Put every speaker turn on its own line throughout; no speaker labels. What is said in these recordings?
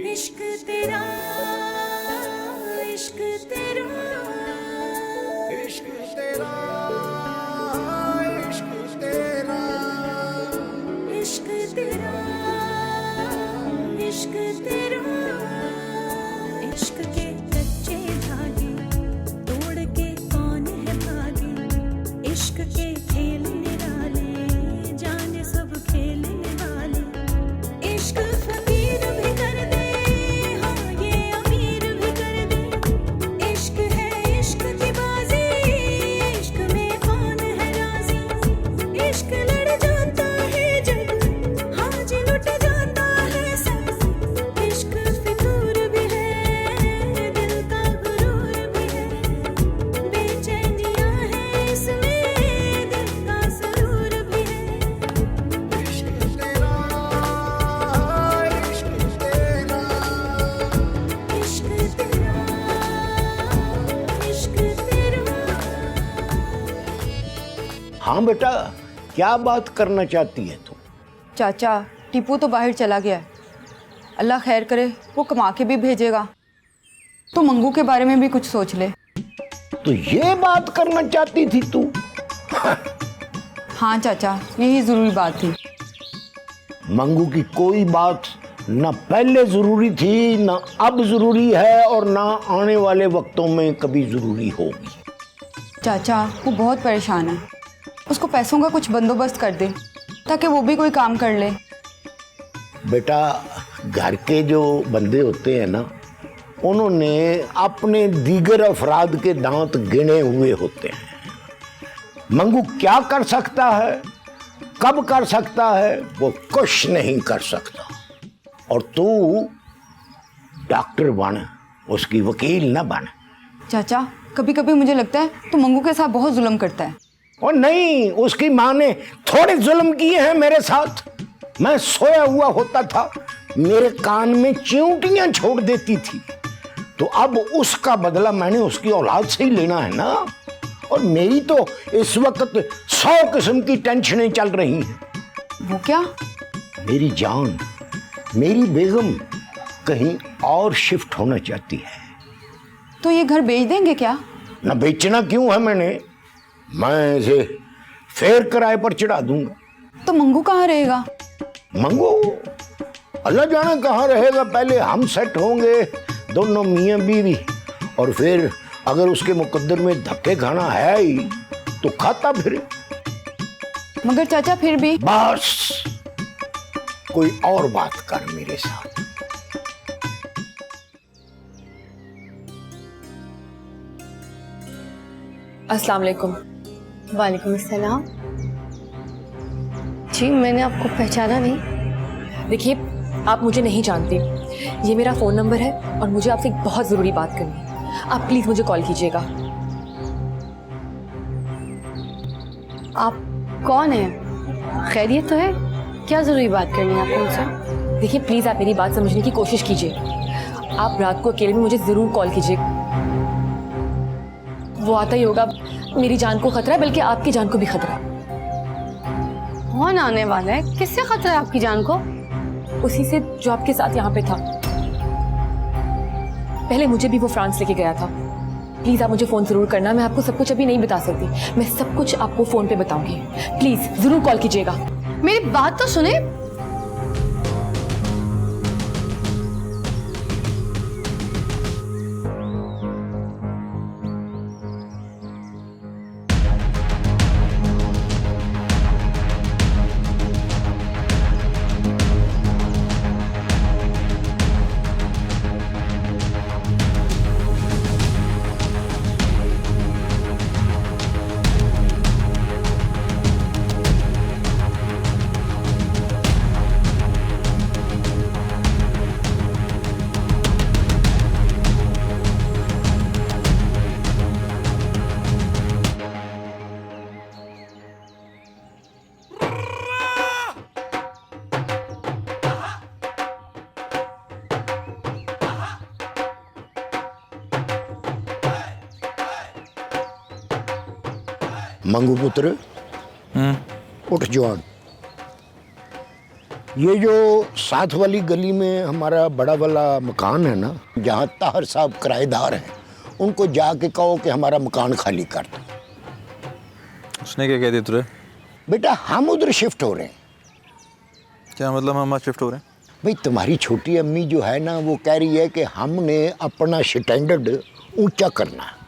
इश्क तेरा इश्क तेरा
इश्क तेरा इश्क तेरा
इश्क तेरा इश्क तेरा इश्क के कच्चे धागे तोड़ के कौन है भागे इश्क के खेल निराले जाने सब खेलने वाले इश्क फकीर भी कर दे हाँ ये अमीर भी कर दे इश्क है इश्क की बाजी इश्क में कौन है राजी इश्क लड़ जाता है जब हाँ जी लुट जाता है सब इश्क फितूर भी है दिल का गुरूर भी है बेचैनियां है इसमें दिल का सुरूर भी है
इश्क तेरा इश्क तेरा
इश्क तेरा इश्क तेरा
हाँ बेटा, क्या बात करना चाहती है तू?
चाचा टीपू तो बाहर चला गया है। अल्लाह खैर करे वो कमा के भी भेजेगा तो मंगू के बारे में भी कुछ सोच ले।
तो ये बात करना चाहती थी तू?
हाँ चाचा यही ज़रूरी बात थी।
मंगू की कोई बात न पहले जरूरी थी, न अब जरूरी है और न आने वाले वक्तों में कभी जरूरी होगी।
चाचा वो बहुत परेशान है, उसको पैसों का कुछ बंदोबस्त कर दे ताकि वो भी कोई काम कर ले।
बेटा, घर के जो बंदे होते हैं ना, उन्होंने अपने दीगर अफराद के दांत गिने हुए होते हैं। मंगू क्या कर सकता है, कब कर सकता है, वो कुछ नहीं कर सकता। और तू डॉक्टर बन, उसकी वकील न बन।
चाचा कभी कभी मुझे लगता है तो मंगू के साथ बहुत जुल्म करता है।
और नहीं, उसकी माँ ने थोड़े जुल्म किए हैं मेरे साथ। मैं सोया हुआ होता था, मेरे कान में चींटियां छोड़ देती थी, तो अब उसका बदला मैंने उसकी औलाद से ही लेना है ना। और मेरी तो इस वक्त 100 किस्म की टेंशनें चल रही हैं।
वो क्या?
मेरी जान, मेरी बेगम कहीं और शिफ्ट होना चाहती है।
तो ये घर बेच देंगे क्या?
ना बेचना क्यों है, मैं इसे फेर किराए पर चढ़ा दूंगा।
तो मंगू कहाँ रहेगा?
मंगू अल्लाह जाने कहाँ रहेगा। पहले हम सेट होंगे दोनों मियाँ बीवी, और फिर अगर उसके मुकद्दर में धक्के खाना है ही तो खाता फिरे।
मगर चाचा फिर भी।
बस कोई और बात कर मेरे साथ।
अस्सलाम वालेकुम।
वालेकुम अस्सलाम। जी मैंने आपको पहचाना नहीं।
देखिए, आप मुझे नहीं जानते, ये मेरा फ़ोन नंबर है और मुझे आपसे एक बहुत ज़रूरी बात करनी है। आप प्लीज़ मुझे कॉल कीजिएगा।
आप कौन हैं? खैरियत तो है? क्या ज़रूरी बात करनी है आपको मुझसे?
देखिए प्लीज़ आप मेरी बात समझने की कोशिश कीजिए। आप रात को अकेले में मुझे ज़रूर कॉल कीजिए। वो आता ही होगा, मेरी जान को खतरा है, बल्कि आपकी जान को भी खतरा है।
कौन आने वाला है? किससे खतरा है आपकी जान को?
उसी से जो आपके साथ यहाँ पे था। पहले मुझे भी वो फ्रांस लेके गया था। प्लीज आप मुझे फोन जरूर करना। मैं आपको सब कुछ अभी नहीं बता सकती, मैं सब कुछ आपको फोन पे बताऊंगी। प्लीज जरूर कॉल कीजिएगा।
मेरी बात तो सुने। मंगू पुत्र, उठ जवान।
ये जो साथ वाली गली में हमारा बड़ा वाला मकान है ना, जहाँ ताहर साहब किराएदार हैं, उनको जाके कहो कि हमारा मकान खाली कर दो।
उसने क्या कह दिया तुझे?
बेटा हम उधर शिफ्ट हो रहे हैं।
क्या मतलब हम शिफ्ट हो रहे हैं?
भाई तुम्हारी छोटी अम्मी जो है ना, वो कह रही है कि हमने अपना स्टैंडर्ड ऊंचा करना है।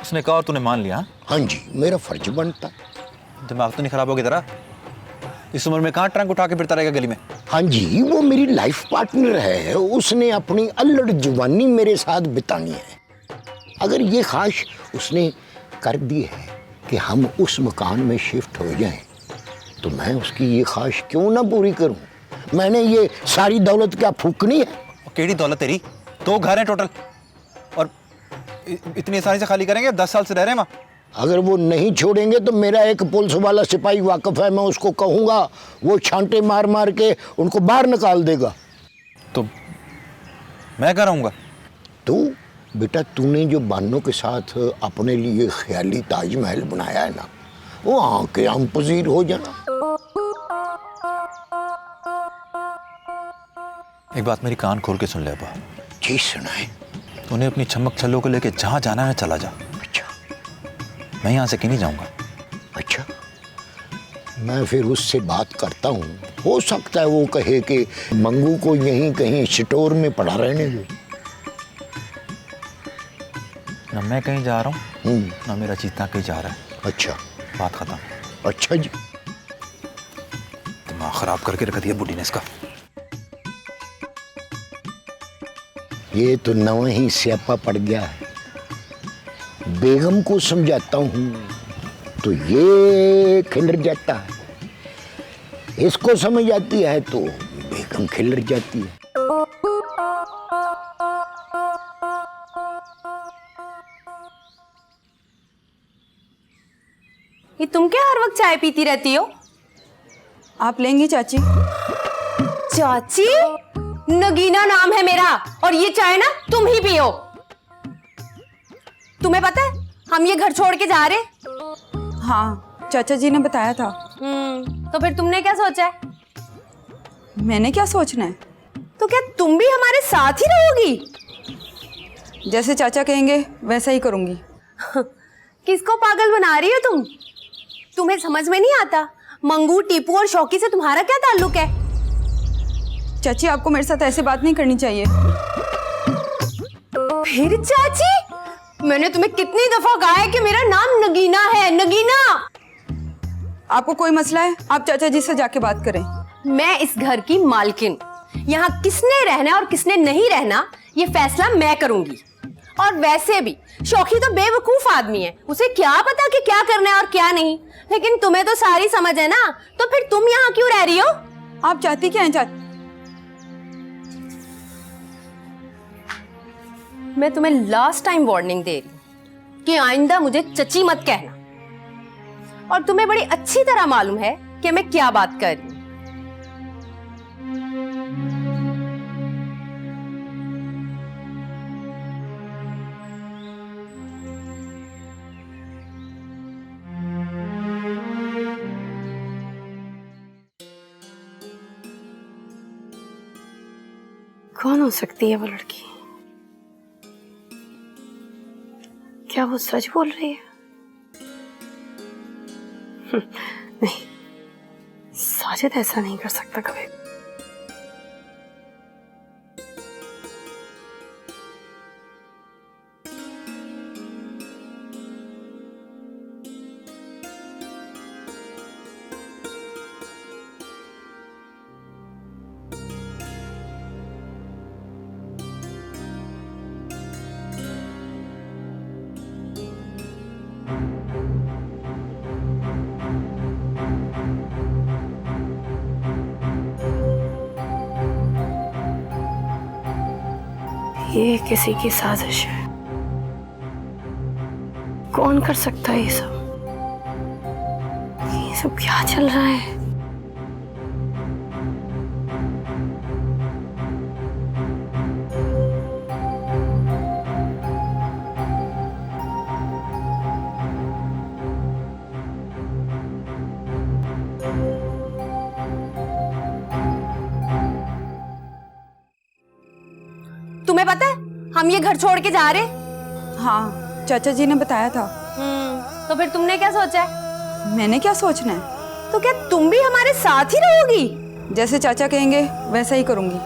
उसने कहा और तूने मान लिया?
हाँ जी, मेरा फर्ज बनता।
दिमाग तो नहीं खराब हो गया तेरा? इस उम्र में कहाँ ट्रंक उठा के फिरता रहेगा गली में?
हाँ जी, वो मेरी लाइफ पार्टनर है, उसने अपनी अल्लड़ जवानी मेरे साथ बितानी है। अगर ये ख्वाहिश उसने कर दी है कि हम उस मकान में शिफ्ट हो जाएं, तो मैं उसकी ये ख्वाहिश क्यों ना पूरी करूं? मैंने ये सारी दौलत क्या फूकनी है?
केड़ी दौलत तेरी? 2 घर हैं टोटल और इतनी आसानी से खाली करेंगे? 10 साल से रह रहे हैं वहाँ।
अगर वो नहीं छोड़ेंगे तो मेरा एक पुलिस वाला सिपाही वाकिफ है, मैं उसको कहूँगा, वो छांटे मार मार के उनको बाहर निकाल देगा।
तो मैं क्या रहूँगा?
तू बेटा, तूने जो बानों के साथ अपने लिए ख्याली ताजमहल बनाया है ना, वो आके हम पजीर हो जाना।
एक बात मेरी कान खोल के सुन ले अब्बा।
जी सुनाए।
उन्हें अपनी चमक छल्लों को लेके जहाँ जाना है चला जा।
अच्छा
मैं यहाँ से कहीं नहीं जाऊँगा।
अच्छा, मैं फिर उससे बात करता हूँ, हो सकता है वो कहे कि मंगू को यहीं कहीं स्टोर में पड़ा रहने दे।
ना मैं कहीं जा रहा हूँ ना मेरा चीता कहीं जा रहा है।
अच्छा,
बात खत्म।
अच्छा जी।
दिमाग खराब करके रख दिया बुढ़ी ने इसका।
ये तो नवा ही स्यापा पड़ गया है। बेगम को समझाता हूँ तो ये खिलर जाता है, इसको समझ आती है तो बेगम खिलर जाती है।
ये तुम क्या हर वक्त चाय पीती रहती हो?
आप लेंगी चाची?
चाची? नगीना नाम है मेरा और ये चाय ना तुम ही पियो। तुम्हें पता है हम ये घर छोड़ के जा रहे?
हाँ, चाचा जी ने बताया था।
तो फिर तुमने क्या सोचा है?
मैंने क्या सोचना है?
तो क्या तुम भी हमारे साथ ही रहोगी?
जैसे चाचा कहेंगे वैसा ही करूंगी।
किसको पागल बना रही हो तुम? तुम्हें समझ में नहीं आता मंगू, टीपू और शौकी से तुम्हारा क्या ताल्लुक है?
चाची, आपको मेरे साथ ऐसे बात नहीं करनी चाहिए।
फिर चाची, मैंने तुम्हें कितनी दफा कहा है कि मेरा नाम नगीना है, नगीना।
आपको कोई मसला है? आप चाचा जी से जाके बात करें।
मैं इस घर की मालकिन, यहाँ किसने रहना और किसने नहीं रहना ये फैसला मैं करूंगी। और वैसे भी शौकी तो बेवकूफ आदमी है, उसे क्या पता कि क्या करना है और क्या नहीं। लेकिन तुम्हें तो सारी समझ है ना, तो फिर तुम यहाँ क्यों रह रही हो?
आप चाहती क्या हैं चाची?
मैं तुम्हें लास्ट टाइम वार्निंग दे रही हूँ कि आइंदा मुझे चची मत कहना। और तुम्हें बड़ी अच्छी तरह मालूम है कि मैं क्या बात कर रही हूँ। कौन हो सकती है वो लड़की? क्या वो सच बोल रही है? नहीं, साजिद ऐसा नहीं कर सकता कभी। ये किसी की साजिश है। कौन कर सकता है ये सब? क्या चल रहा है? पता है हम ये घर छोड़ के जा रहे?
हाँ, चाचा जी ने बताया था।
तो फिर तुमने क्या सोचा है?
मैंने क्या सोचना है?
तो क्या तुम भी हमारे साथ ही रहोगी?
जैसे चाचा कहेंगे वैसा ही करूंगी।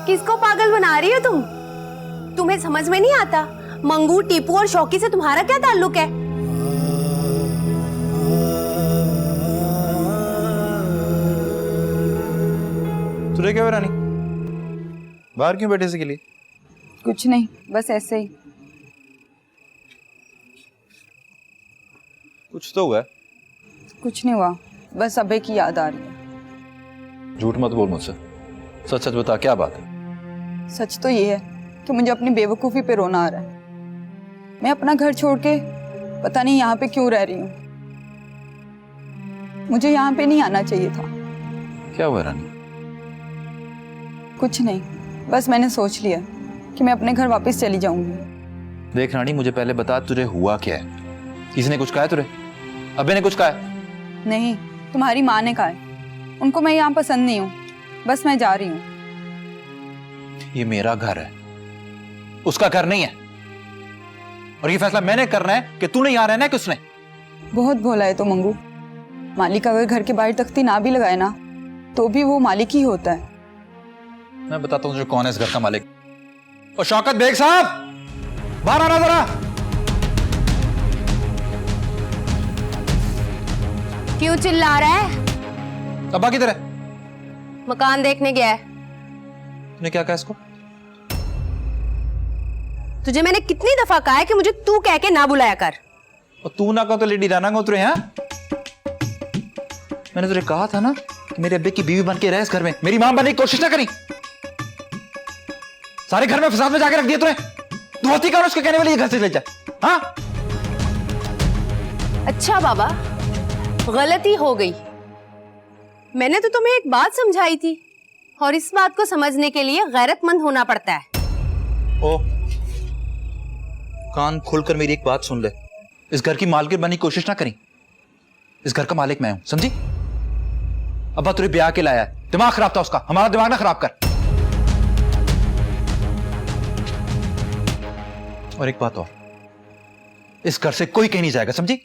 किसको पागल बना रही हो तुम? तुम्हें समझ में नहीं आता मंगू, टीपू और शौकी से तुम्हारा क्या ताल्लुक है?
तुझे क्या हुआ रानी? बाहर क्यों बैठे इसके लिए?
कुछ नहीं, बस ऐसे ही।
कुछ तो हुआ है।
कुछ नहीं हुआ, बस अबे की याद आ रही है।
झूठ मत बोल मुझसे, सच सच बता क्या बात है?
सच तो ये है कि मुझे अपनी बेवकूफ़ी पे रोना आ रहा है। मैं अपना घर छोड़ के पता नहीं यहाँ पे क्यों रह रही हूँ। मुझे यहाँ पे नहीं आना चाहिए था।
क्या हुआ रानी?
कुछ नहीं, बस मैंने सोच लिया कि मैं अपने घर वापस चली जाऊंगी।
देख रानी, मुझे पहले बता तुझे हुआ क्या है? किसी ने कुछ कहा है तुझे? अबे ने कुछ कहा है?
नहीं, तुम्हारी माँ ने कहा है। उनको मैं यहाँ पसंद नहीं हूँ, बस मैं जा रही हूँ।
ये मेरा घर है, उसका घर नहीं है। और ये फैसला मैंने करना है कि तू नहीं आ रहा है ना कि उसने।
बहुत भोला है तो मंगू। मालिक अगर घर के बाहर तख्ती ना भी लगाए ना तो भी वो मालिक ही होता है।
मैं बताता हूँ तुझे कौन है इस घर का मालिक। और शौकत बेग साहब, बाहर आना जरा।
क्यों चिल्ला रहा है?
अब्बा किधर है?
मकान देखने गया है।
तूने क्या कहा इसको?
तुझे मैंने कितनी दफा कहा है कि मुझे तू कह के ना बुलाया कर।
और तू ना कहो तो लेडी राना को उतरे हैं। मैंने तुझे कहा था ना कि मेरे अब्बे की बीवी बन के रहे इस घर में, मेरी मां बनने की कोशिश ना करी। सारे घर में फसाद में जाके रख दिया तूने। तू होती कौन उसके कहने वाली ये घर से ले जा? हाँ?
अच्छा बाबा, गलती हो गई। मैंने तो तुम्हें एक बात समझाई थी और इस बात को समझने के लिए गैरतमंद होना पड़ता है।
ओ, कान खोलकर मेरी एक बात सुन ले। इस घर की मालकिन बनने की कोशिश ना करी। इस घर का मालिक मैं हूं, समझी? अब्बा तुझे ब्याह के लाया है, दिमाग खराब था उसका। हमारा दिमाग ना खराब कर। और एक बात और, इस घर से कोई कहीं नहीं जाएगा, समझी?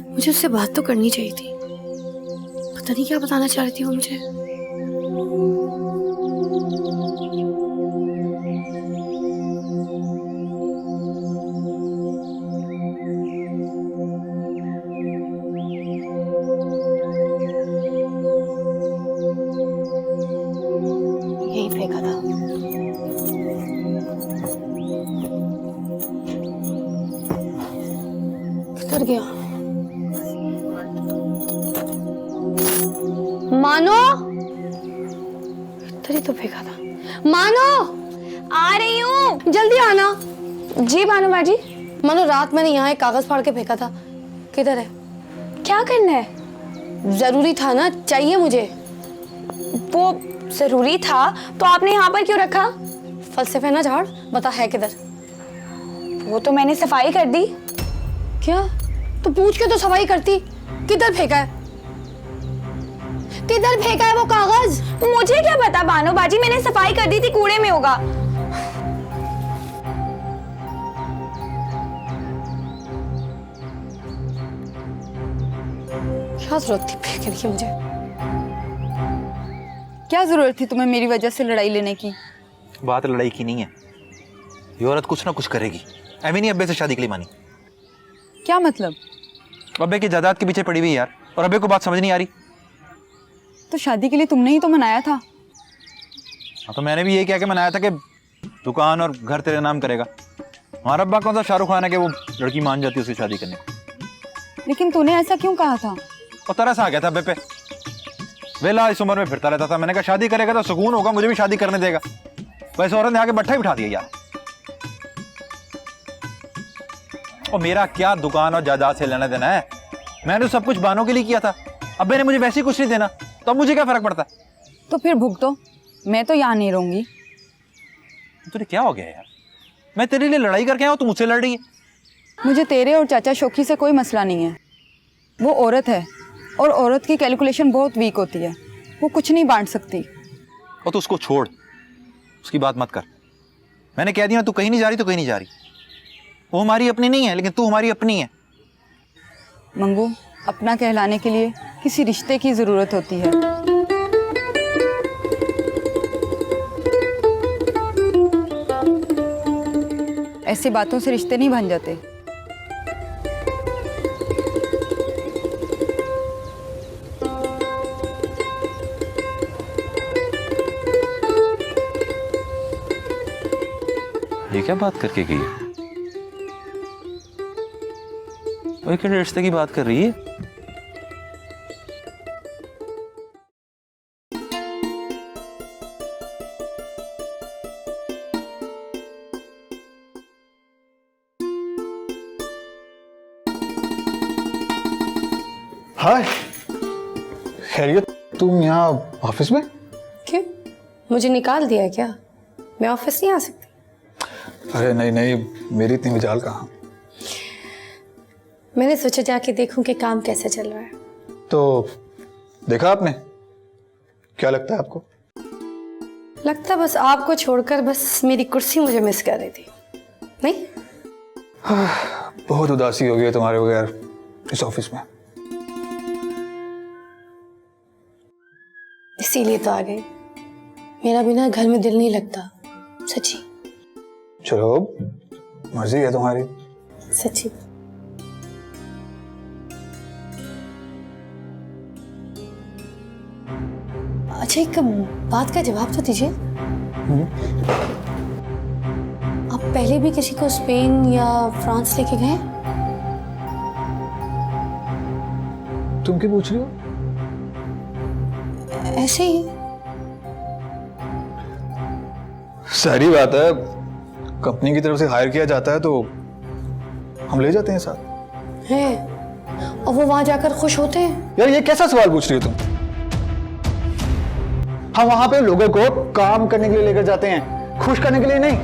मुझे उससे बात तो करनी चाहिए थी। पता नहीं क्या बताना चाह रही थी वो मुझे। यही फेंका था। किधर गया? मानो, इधर ही तो फेंका था। मानो, आ रही हूँ, जल्दी आना। जी भानु बाजी। मानो, रात मैंने यहाँ एक कागज फाड़ के फेंका था। किधर है? क्या करना है? जरूरी था ना, चाहिए मुझे। वो जरूरी था तो आपने यहाँ पर क्यों रखा? फलसफे ना झाड़, बता है किधर? वो तो मैंने सफाई कर दी। क्या? तो पूछ के तो सफाई करती। किधर फेंका है? किधर फेंका है वो कागज? मुझे क्या पता बानो बाजी, मैंने सफाई कर दी थी, कूड़े में होगा। क्या जरूरत थी फेंकने की मुझे?
क्या जरूरत थी तुम्हें मेरी वजह से लड़ाई लेने की?
बात लड़ाई की नहीं है। ये औरत कुछ ना कुछ करेगी। एमी नहीं अब्बे से शादी के लिए मानी।
क्या मतलब?
अब्बे की जायदाद के पीछे पड़ी हुई यार, और अब्बे को बात समझ नहीं आ रही।
तो शादी के लिए तुमने ही तो मनाया था।
हाँ, तो मैंने भी यही कह के मनाया था कि दुकान और घर तेरे नाम करेगा। हमारा अब्बा कौन सा शाहरुख खान है कि वो लड़की मान जाती है उसकी शादी करने को।
लेकिन तूने ऐसा क्यों कहा था?
और तरस आ गया था बेपे, वेला इस उम्र में फिरता रहता था। मैंने कहा शादी करेगा तो सुकून होगा, मुझे भी शादी करने देगा। वैसे औरत ने आके बट्ठा ही बिठा दिया यार। और मेरा क्या दुकान और जायदाद से लेना देना है? मैंने तो सब कुछ बानों के लिए किया था। अब मैंने मुझे वैसे ही कुछ नहीं देना तो अब मुझे क्या फर्क पड़ता है?
तो फिर भुगतो, मैं तो यहाँ नहीं रहूंगी।
तुझे क्या हो गया यार? मैं तेरे लिए लड़ाई करके आया हूं, तू मुझसे लड़ रही है।
मुझे तेरे और चाचा शोखी से कोई मसला नहीं है। वो औरत है और औरत की कैलकुलेशन बहुत वीक होती है, वो कुछ नहीं बांट सकती।
और तू उसको छोड़, उसकी बात मत कर। मैंने कह दिया तू कहीं नहीं जा रही तो कहीं नहीं जा रही। वो हमारी अपनी नहीं है लेकिन तू हमारी अपनी है।
मंगू, अपना कहलाने के लिए किसी रिश्ते की ज़रूरत होती है। ऐसी बातों से रिश्ते नहीं बन जाते।
ये क्या बात करके गई है? वो क्या रिश्ते की बात कर रही है?
हाय, खैरियत? तुम यहाँ ऑफिस में?
क्यों, मुझे निकाल दिया क्या? मैं ऑफिस नहीं आ सकती?
अरे नहीं नहीं, मेरी इतनी मजाल कहाँ।
मैंने सोचा जाके देखूं कि काम कैसे चल रहा है।
तो देखा आपने? क्या लगता है आपको?
लगता बस आपको छोड़कर बस मेरी कुर्सी मुझे मिस कर रही थी, नहीं?
बहुत उदासी हो गई है तुम्हारे बगैर इस ऑफिस में।
इसीलिए तो आ गई। मेरा बिना घर में दिल नहीं लगता, सच्ची।
चलो, मर्जी है तुम्हारी।
सच्ची। अच्छा, एक बात का जवाब तो दीजिए। आप पहले भी किसी को स्पेन या फ्रांस लेके गए?
तुम क्यों पूछ रही हो?
ऐसे ही।
सारी बात है, कंपनी की तरफ से हायर किया जाता है तो हम ले जाते हैं साथ।
है, और वो वहां जाकर खुश होते हैं?
यार ये कैसा सवाल पूछ रही हो तुम? हम वहां पे लोगों को काम करने के लिए लेकर जाते हैं, खुश करने के लिए नहीं।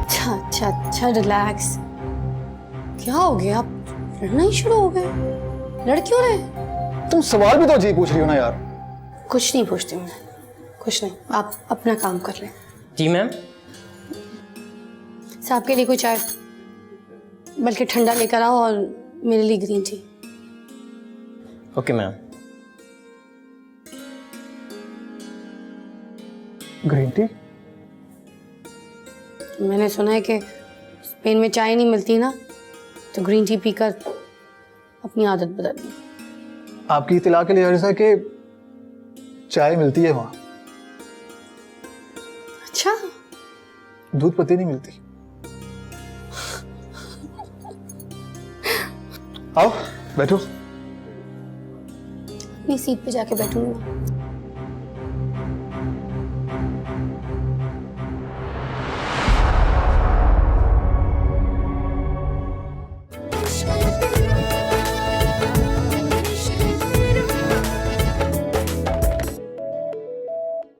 अच्छा अच्छा अच्छा, रिलैक्स। क्या हो गया, आप लड़ना ही शुरू हो गए? लड़ क्यों रहे?
तुम सवाल भी तो अजीब पूछ रही हो ना यार।
कुछ नहीं पूछती मैं, कुछ नहीं। आप अपना काम कर लें।
जी मैम।
साहब के लिए कोई चाय, बल्कि ठंडा लेकर आओ, और मेरे लिए green tea.
Okay ma'am.
Green tea?
मैंने सुना है कि स्पेन में चाय नहीं मिलती ना, तो ग्रीन टी पीकर अपनी आदत बदल दी।
आपकी इत्तला के लिए हर्षा के चाय मिलती है वहां।
अच्छा,
दूध पत्ती नहीं मिलती। आओ बैठो।
अपनी सीट पे जाके बैठूंगा।